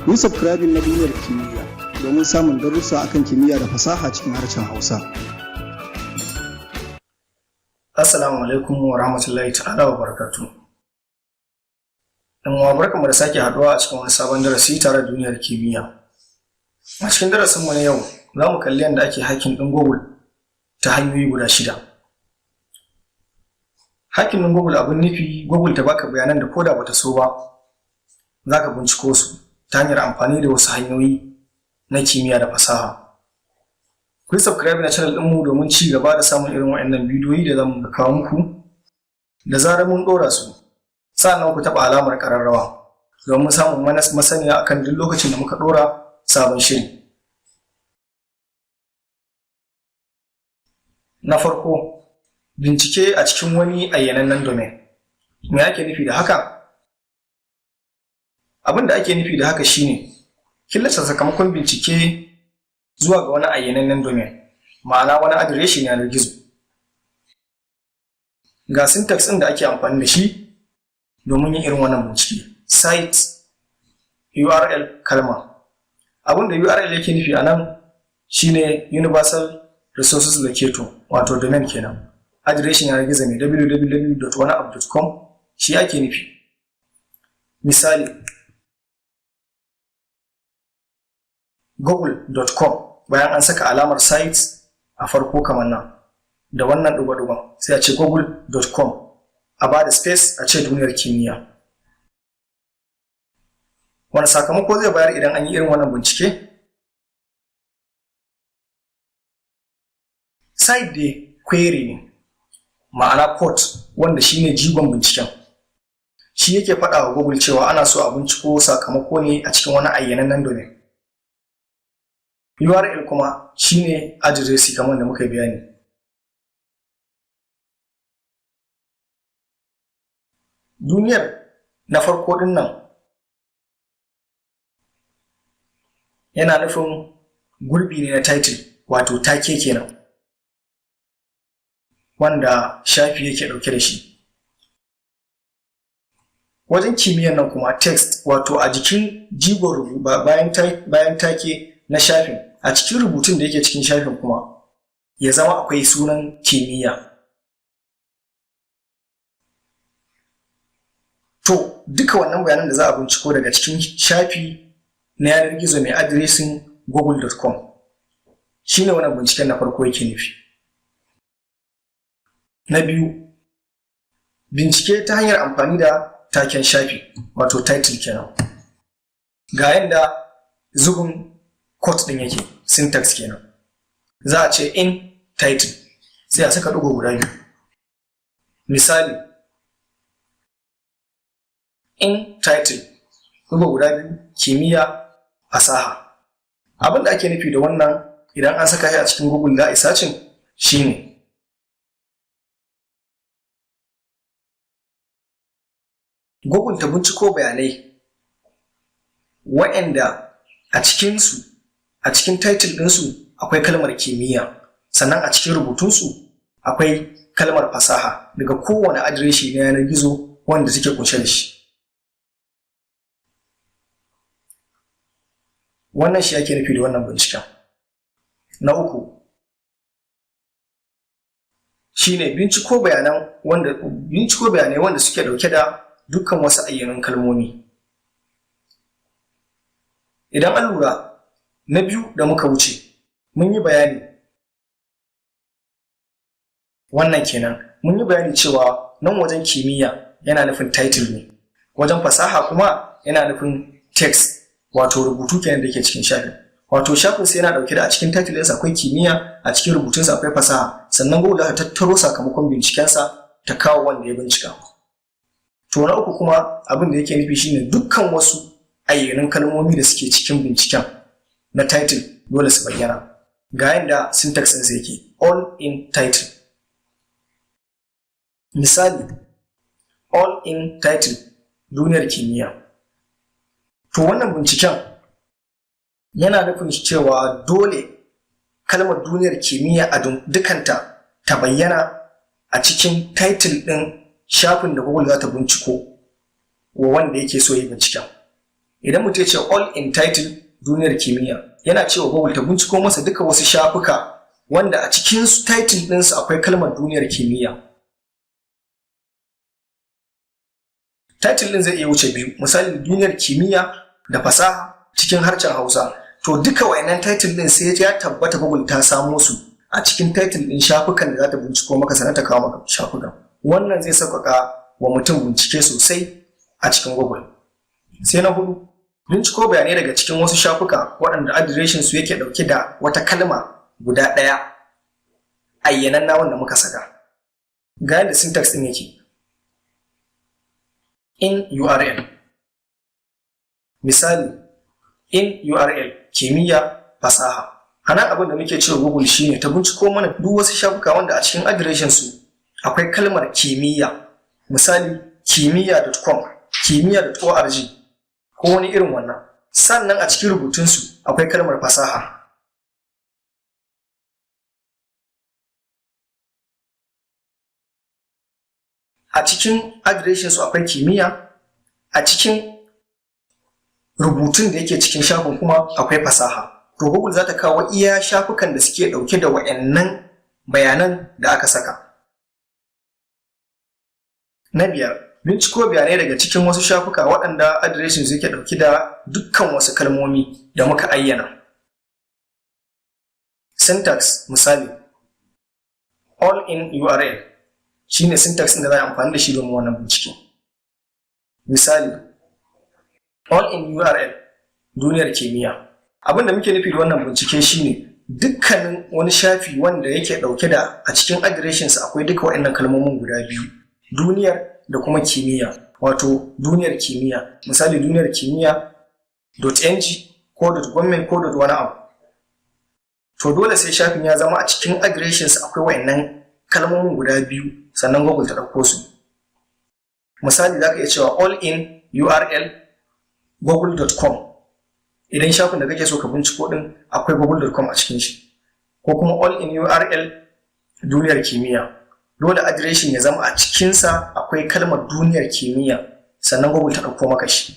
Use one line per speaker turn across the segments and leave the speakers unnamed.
Ku yi subscribing na duniyar kimiyya domin samun darussa akan kimiyya da fasaha cikin harshen Hausa.
Assalamu alaikum wa rahmatullahi ta'ala wa barakatuh. Dan uwa barkamu da sake haduwa a cikin wani sabon darasi tare da duniyar kimiyya. A cikin darasin mu na yau, za mu kalli yadda ake hacking din Google ta hanyoyi guda 6. Hacking din Google abin nufi Google ta baka bayanan da koda bata so ba, zaka binciko su ta hanyar amfani da wasu hanyoyi na kimiyya da fasaha. Ku yi subscribe na channel ɗinmu domin ci gaba da samun irin waɗannan bidiyoyi da zamu kawo muku da zarar mun ɗora su. Sannan ku taɓa alamar ƙararrawa domin samun masaniya akan duk lokacin da muka ɗora sabon shiri. Na farko, bincike a cikin wani ayyanannen domain. Me ake nufi da haka? Abin da ake nufi da haka shine killace sakamakon bincike zuwa ga wani ayyanannen domain, ma'ana wani adireshin yanar gizo. Ga syntax ɗin da ake amfani da shi domin yin irin wannan bincike. Site, URL, kalma. Abin da URL yake nufi a nan shine Universal Resources Locator, wato domain kenan. Adireshin yanar gizo ne www.wanapp.com shi ake nufi. Misali, google.com bayan an saka alamar sites a farko kamar nan da wannan duba-duban sai a ce google.com, a ba da space a ce duniyar kimiyya. Wani sakamako zai bayar idan an yi irin wannan bincike? Site dai query ne, ma'ana code wanda shine jigon binciken. Shi yake faɗa wa Google cewa ana so a binciko sakamako ne a cikin wani ayyanannen domain. URL kuma shine address kamar da muka bayani. Duniyar na farko din nan yana nufin gurbi ne na title, wato take kenan, wanda shafi yake dauke da shi. Wajen kimiyyar nan kuma text, wato a jikin jigon bayan take na shafin, a cikin rubutun da yake cikin shafin kuma ya zama akwai sunan kimiyya. To duka wannan bayanan da za a binciko daga cikin shafi na yanar gizo mai adireshin google.com shine wannan binciken na farko yake nufi. Na biyu, bincike ta hanyar amfani da taken shafi, wato title kenan. Ga yanda zubin code din yake, syntax kenan. Za a ce in title sai a saka ɗigo guda biyu. Misali, in title ɗigo guda biyu, kimiyya, fasaha. Abin da ake nufi da wannan idan an saka shi a cikin Google za a isa cin shine Google ta binciko bayanai waɗanda a cikin title ɗinsu akwai kalmar kimiyya, sannan a cikin rubutunsu akwai kalmar fasaha daga kowane adireshi na yanar gizo wanda suke kunshe da shi. Wannan shi ake nufi da wannan binciken. Na uku shine binciko bayanai wanda suke dauke da dukkan wasu ayyanun kalmomi. Idan an lura, na biyu da muka wuce mun yi bayani, wannan kenan, mun yi bayani cewa nan wajen kimiyya yana nufin title ne, wajen fasaha kuma yana nufin text, wato rubutu kenan da ke cikin shafin. Wato shafin sai yana dauke da a cikin title ɗinsa akwai kimiyya, a cikin rubutunsa akwai fasaha, sannan Google ta tattaro sakamakon bincikensa ta kawo wanda ya bincika. To na uku kuma abin da yake nufi shine dukkan wasu ayyanun kalmomi da suke cikin binciken na title dole su bayyana. Ga yanda syntax ɗinsa yake, all in title. Misali, all in title, duniyar kimiyya. To wannan binciken yana nufin cewa dole kalmar duniyar kimiyya a dukanta ta bayyana a cikin title ɗin shafin da Google za ta binciko wa wanda yake so yi binciken. idan mutum ya ce all entitled duniyar kimiyya, yana cewa Google ta binciko masa duka wasu shafuka wanda a cikin title ɗinsu akwai kalmar duniyar kimiyya. Title ɗin zai iya wuce biyu, misali duniyar kimiyya da fasaha cikin harshen Hausa. To duka wayannan title ɗin sai ya tabbata Google ta samo su a cikin title ɗin shafukan da za ta binciko maka sannan ta kawo maka shafukan. Wannan zai sauƙaƙa wa mutum bincike sosai a cikin Google. Sai na 4, binciko bayanai daga cikin wasu shafuka waɗanda adireshin su yake ɗauke da wata kalma guda ɗaya ayyananna wanda muka saka. Ga yadda syntax ɗin yake. In URL. Misali, in URL kimiyya fasaha. A nan abin da muke cewa Google shine ta binciko mana duk wasu shafuka wanda a cikin adireshin su akwai kalmar kimiyya. Misali, kimiyya.com, kimiyya.org ko wani irin wannan. Sannan a cikin rubutunsu akwai kalmar fasaha. A cikin adireshinsu akwai kimiyya, a cikin rubutun da yake cikin shafin kuma akwai fasaha. To Google za ta kawo iya shafukan da suke ɗauke da wa'annan bayanan da aka saka. Na 5, binciko bayanai daga cikin wasu shafuka waɗanda adireshinsu yake ɗauke da dukkan wasu kalmomi da muka ayyana. Syntax misali, all in URL shine syntax ɗin da za a amfani da shi domin wannan bincike. Misali, all in URL duniyar kimiyya. Abin da muke nufi da wannan bincike shine dukkanin wani shafi wanda yake ɗauke da a cikin adireshinsa akwai duka waɗannan kalmomin guda biyu, duniyar da kuma kimiyya, wato duniyar kimiyya. Misali, duniyar kimiyya.ng ko .government ko .wani abu. To dole sai shafin ya zama a cikin adireshinsa akwai waɗannan kalmomin guda biyu sannan Google ta ɗauko su. Misali, za ka iya cewa all in URL google.com idan shafin da kake so ka binciko din akwai google.com a cikin shi, ko kuma all in URL duniyar kimiyya. Dole adireshin ya zama a cikinsa akwai kalmar duniyar kimiyya sannan Google ta ɗauko maka shi.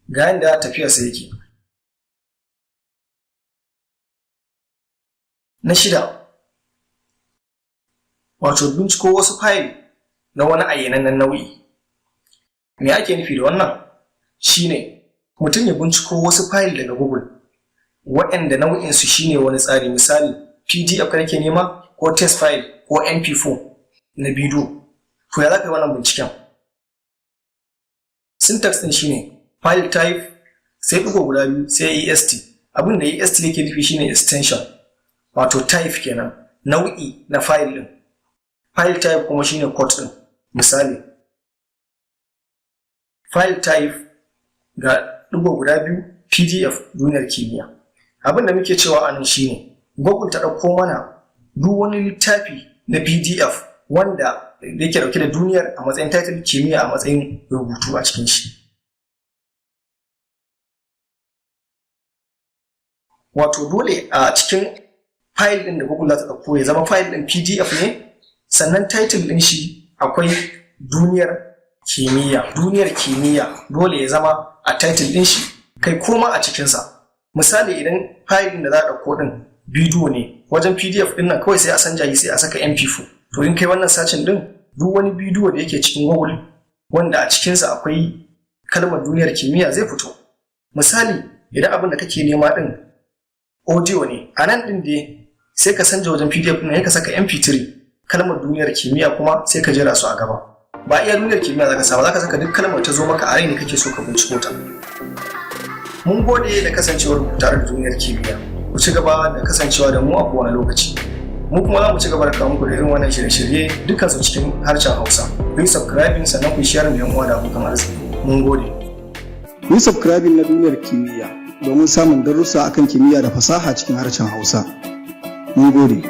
Ga yadda tafiyarsa yake. Na 6, wato binciko wasu fayil na wani ayyanannen nau'i. Me ake nufi da wannan? Shine mutum ya binciko wasu fayil daga Google waɗanda nau'insu shine wani tsari. Misali, PDF kake nema ko text file ko MP4 na bidiyo. To ya za ka yi wannan binciken? Syntax ɗin shine file type sai ɗigo guda biyu sai est. Abin da est yake nufi shine extension, wato type kenan, nau'i na file ɗin. File type kuma shine code ɗin. Misali, file type ga ɗigo guda biyu PDF duniyar kimiyya. Abin da muke cewa anan shine Google ta ɗauko mana duk wani littafi na PDF wanda yake ɗauke da duniyar a matsayin title, kimiyya a matsayin rubutu a cikin shi. Wato dole a cikin file ɗin da Google za ta ɗauko ya zama file ɗin PDF ne, sannan title ɗin shi akwai duniyar kimiyya. Duniyar kimiyya dole ya zama a title ɗin shi, kai koma a cikinsa. Misali, idan file ɗin da za a ɗauko ɗin bidiyo ne, wajen PDF ɗin nan kawai sai a sanja shi sai a saka MP4. To in kai wannan sacin ɗin, duk wani bidiyo da yake cikin Google wanda a cikinsa akwai kalmar duniyar kimiyya zai fito. Misali, idan abin da kake nema ɗin audio ne, a nan ɗin dai sai ka sanja wajen PDF ɗin ka saka MP3 kalmar duniyar kimiyya kuma sai ka jera su a gaba. Ba iya duniyar kimiyya za ka saba, za ka saka duk kalmar ta zo maka a rai ne kake so ka binciko ta. Mun gode da kasancewar ku tare da duniyar kimiyya. Ku ci gaba da kasancewa da mu a kowane lokaci. Mu kuma za mu ci gaba da kawo muku da irin wannan shirye-shirye dukkan su cikin harshen Hausa. Ku yi subscribing sannan ku share da yan uwa da abokan arziki. Mun gode.
Ku yi subscribing na duniyar kimiyya domin samun darussa akan kimiyya da fasaha cikin harshen Hausa. Mun gode.